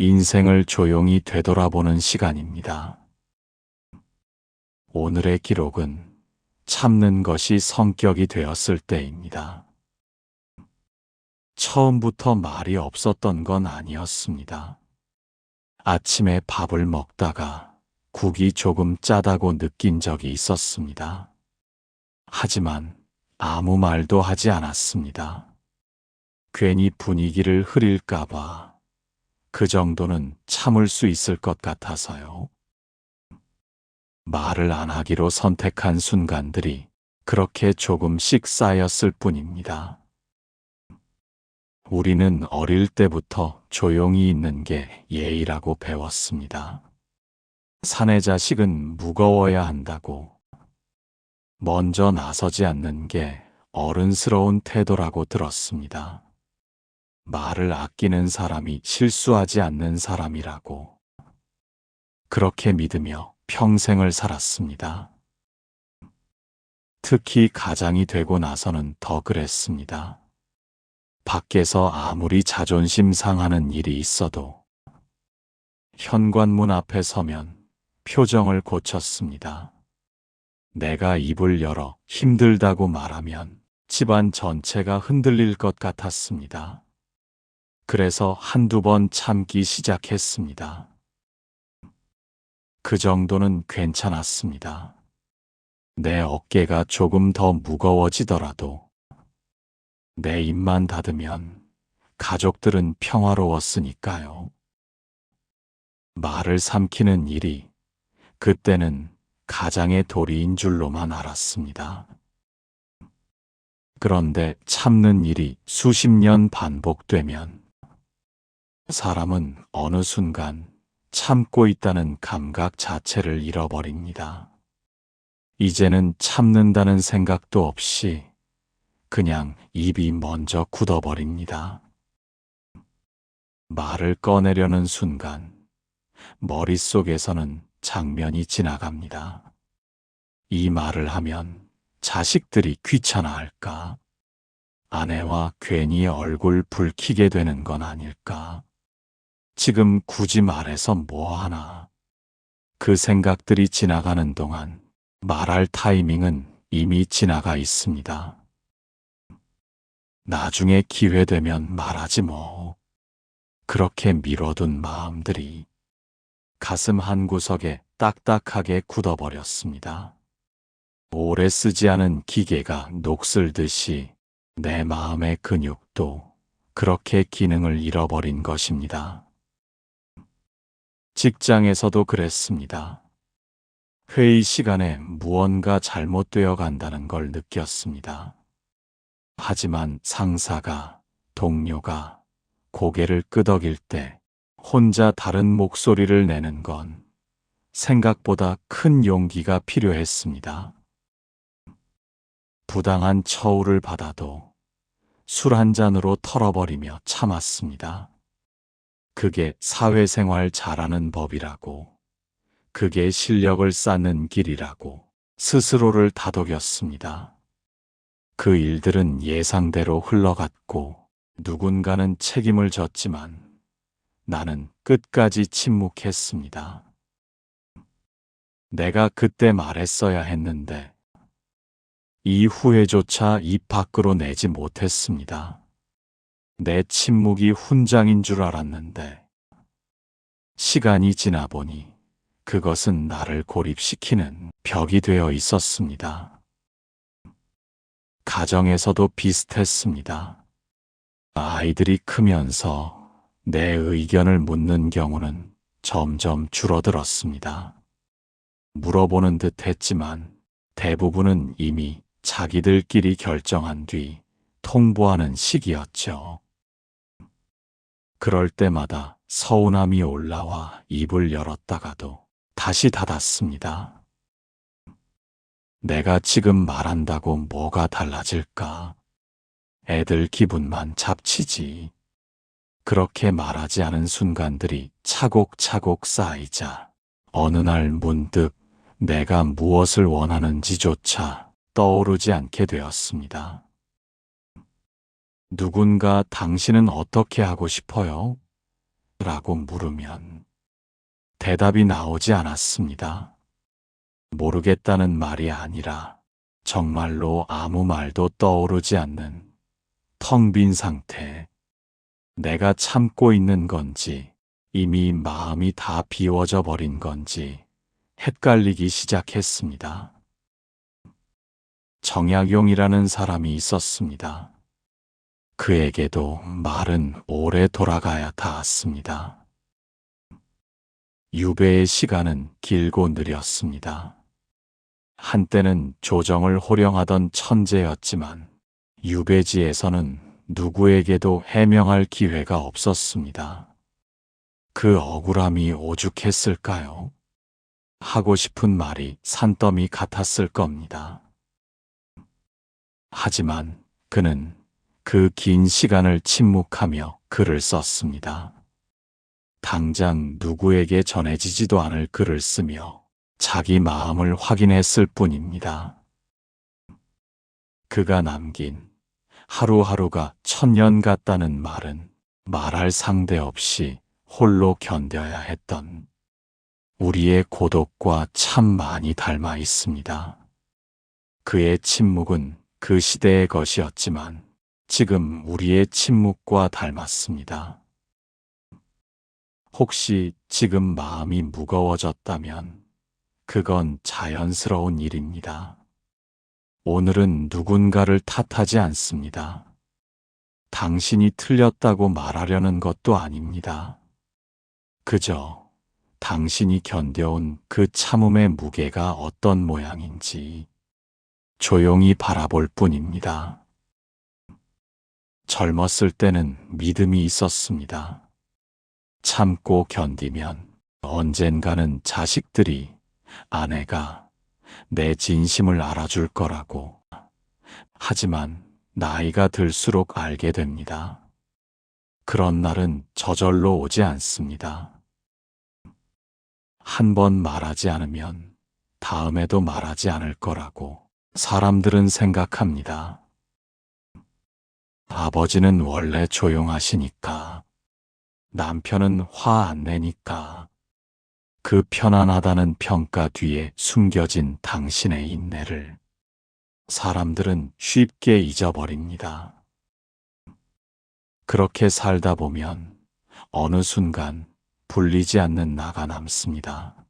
인생을 조용히 되돌아보는 시간입니다. 오늘의 기록은 참는 것이 성격이 되었을 때입니다. 처음부터 말이 없었던 건 아니었습니다. 아침에 밥을 먹다가 국이 조금 짜다고 느낀 적이 있었습니다. 하지만 아무 말도 하지 않았습니다. 괜히 분위기를 흐릴까봐 그 정도는 참을 수 있을 것 같아서요. 말을 안 하기로 선택한 순간들이 그렇게 조금씩 쌓였을 뿐입니다. 우리는 어릴 때부터 조용히 있는 게 예의라고 배웠습니다. 사내 자식은 무거워야 한다고, 먼저 나서지 않는 게 어른스러운 태도라고 들었습니다. 말을 아끼는 사람이 실수하지 않는 사람이라고, 그렇게 믿으며 평생을 살았습니다. 특히 가장이 되고 나서는 더 그랬습니다. 밖에서 아무리 자존심 상하는 일이 있어도 현관문 앞에 서면 표정을 고쳤습니다. 내가 입을 열어 힘들다고 말하면 집안 전체가 흔들릴 것 같았습니다. 그래서 한두 번 참기 시작했습니다. 그 정도는 괜찮았습니다. 내 어깨가 조금 더 무거워지더라도 내 입만 닫으면 가족들은 평화로웠으니까요. 말을 삼키는 일이 그때는 가장의 도리인 줄로만 알았습니다. 그런데 참는 일이 수십 년 반복되면 사람은 어느 순간 참고 있다는 감각 자체를 잃어버립니다. 이제는 참는다는 생각도 없이 그냥 입이 먼저 굳어버립니다. 말을 꺼내려는 순간 머릿속에서는 장면이 지나갑니다. 이 말을 하면 자식들이 귀찮아할까? 아내와 괜히 얼굴 붉히게 되는 건 아닐까? 지금 굳이 말해서 뭐하나? 그 생각들이 지나가는 동안 말할 타이밍은 이미 지나가 있습니다. 나중에 기회 되면 말하지 뭐. 그렇게 미뤄둔 마음들이 가슴 한구석에 딱딱하게 굳어버렸습니다. 오래 쓰지 않은 기계가 녹슬듯이 내 마음의 근육도 그렇게 기능을 잃어버린 것입니다. 직장에서도 그랬습니다. 회의 시간에 무언가 잘못되어 간다는 걸 느꼈습니다. 하지만 상사가, 동료가 고개를 끄덕일 때 혼자 다른 목소리를 내는 건 생각보다 큰 용기가 필요했습니다. 부당한 처우를 받아도 술 한 잔으로 털어버리며 참았습니다. 그게 사회생활 잘하는 법이라고, 그게 실력을 쌓는 길이라고 스스로를 다독였습니다. 그 일들은 예상대로 흘러갔고 누군가는 책임을 졌지만 나는 끝까지 침묵했습니다. 내가 그때 말했어야 했는데 이 후회조차 입 밖으로 내지 못했습니다. 내 침묵이 훈장인 줄 알았는데 시간이 지나 보니 그것은 나를 고립시키는 벽이 되어 있었습니다. 가정에서도 비슷했습니다. 아이들이 크면서 내 의견을 묻는 경우는 점점 줄어들었습니다. 물어보는 듯 했지만 대부분은 이미 자기들끼리 결정한 뒤 통보하는 시기였죠. 그럴 때마다 서운함이 올라와 입을 열었다가도 다시 닫았습니다. 내가 지금 말한다고 뭐가 달라질까? 애들 기분만 잡치지. 그렇게 말하지 않은 순간들이 차곡차곡 쌓이자 어느 날 문득 내가 무엇을 원하는지조차 떠오르지 않게 되었습니다. 누군가 당신은 어떻게 하고 싶어요? 라고 물으면 대답이 나오지 않았습니다. 모르겠다는 말이 아니라 정말로 아무 말도 떠오르지 않는 텅 빈 상태. 내가 참고 있는 건지 이미 마음이 다 비워져 버린 건지 헷갈리기 시작했습니다. 정약용이라는 사람이 있었습니다. 그에게도 말은 오래 돌아가야 닿았습니다. 유배의 시간은 길고 느렸습니다. 한때는 조정을 호령하던 천재였지만 유배지에서는 누구에게도 해명할 기회가 없었습니다. 그 억울함이 오죽했을까요? 하고 싶은 말이 산더미 같았을 겁니다. 하지만 그는 그 긴 시간을 침묵하며 글을 썼습니다. 당장 누구에게 전해지지도 않을 글을 쓰며 자기 마음을 확인했을 뿐입니다. 그가 남긴 하루하루가 천년 같다는 말은 말할 상대 없이 홀로 견뎌야 했던 우리의 고독과 참 많이 닮아 있습니다. 그의 침묵은 그 시대의 것이었지만 지금 우리의 침묵과 닮았습니다. 혹시 지금 마음이 무거워졌다면 그건 자연스러운 일입니다. 오늘은 누군가를 탓하지 않습니다. 당신이 틀렸다고 말하려는 것도 아닙니다. 그저 당신이 견뎌온 그 참음의 무게가 어떤 모양인지 조용히 바라볼 뿐입니다. 젊었을 때는 믿음이 있었습니다. 참고 견디면 언젠가는 자식들이, 아내가 내 진심을 알아줄 거라고. 하지만 나이가 들수록 알게 됩니다. 그런 날은 저절로 오지 않습니다. 한 번 말하지 않으면 다음에도 말하지 않을 거라고 사람들은 생각합니다. 아버지는 원래 조용하시니까, 남편은 화 안 내니까, 그 편안하다는 평가 뒤에 숨겨진 당신의 인내를 사람들은 쉽게 잊어버립니다. 그렇게 살다 보면 어느 순간 불리지 않는 나가 남습니다.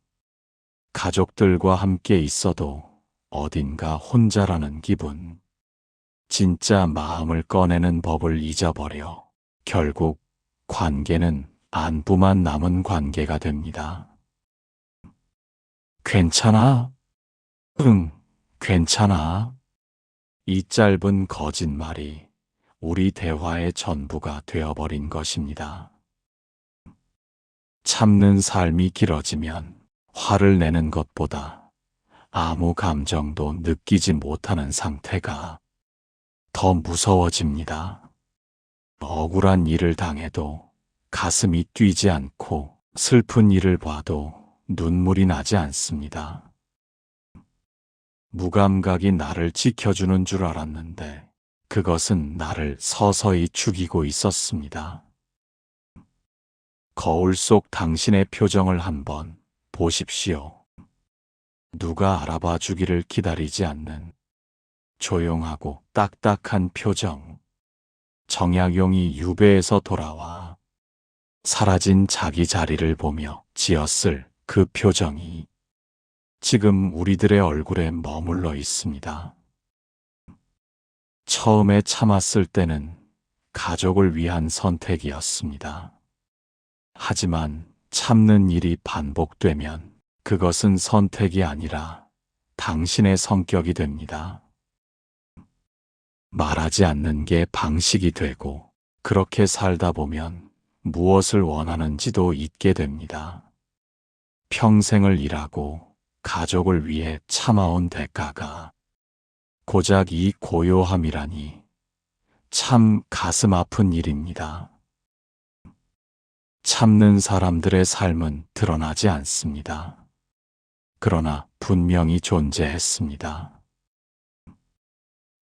가족들과 함께 있어도 어딘가 혼자라는 기분. 진짜 마음을 꺼내는 법을 잊어버려 결국 관계는 안부만 남은 관계가 됩니다. 괜찮아? 응, 괜찮아. 이 짧은 거짓말이 우리 대화의 전부가 되어버린 것입니다. 참는 삶이 길어지면 화를 내는 것보다 아무 감정도 느끼지 못하는 상태가 더 무서워집니다. 억울한 일을 당해도 가슴이 뛰지 않고 슬픈 일을 봐도 눈물이 나지 않습니다. 무감각이 나를 지켜주는 줄 알았는데 그것은 나를 서서히 죽이고 있었습니다. 거울 속 당신의 표정을 한번 보십시오. 누가 알아봐 주기를 기다리지 않는 조용하고 딱딱한 표정. 정약용이 유배에서 돌아와 사라진 자기 자리를 보며 지었을 그 표정이 지금 우리들의 얼굴에 머물러 있습니다. 처음에 참았을 때는 가족을 위한 선택이었습니다. 하지만 참는 일이 반복되면 그것은 선택이 아니라 당신의 성격이 됩니다. 말하지 않는 게 방식이 되고 그렇게 살다 보면 무엇을 원하는지도 잊게 됩니다. 평생을 일하고 가족을 위해 참아온 대가가 고작 이 고요함이라니 참 가슴 아픈 일입니다. 참는 사람들의 삶은 드러나지 않습니다. 그러나 분명히 존재했습니다.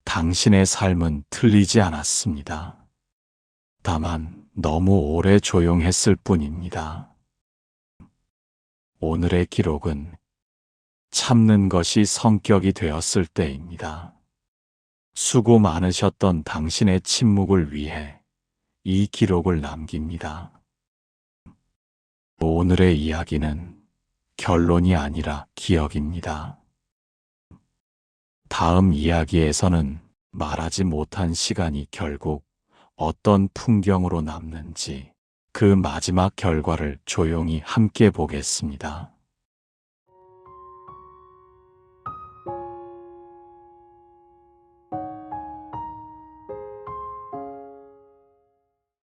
당신의 삶은 틀리지 않았습니다. 다만 너무 오래 조용했을 뿐입니다. 오늘의 기록은 참는 것이 성격이 되었을 때입니다. 수고 많으셨던 당신의 침묵을 위해 이 기록을 남깁니다. 오늘의 이야기는 결론이 아니라 기억입니다. 다음 이야기에서는 말하지 못한 시간이 결국 어떤 풍경으로 남는지 그 마지막 결과를 조용히 함께 보겠습니다.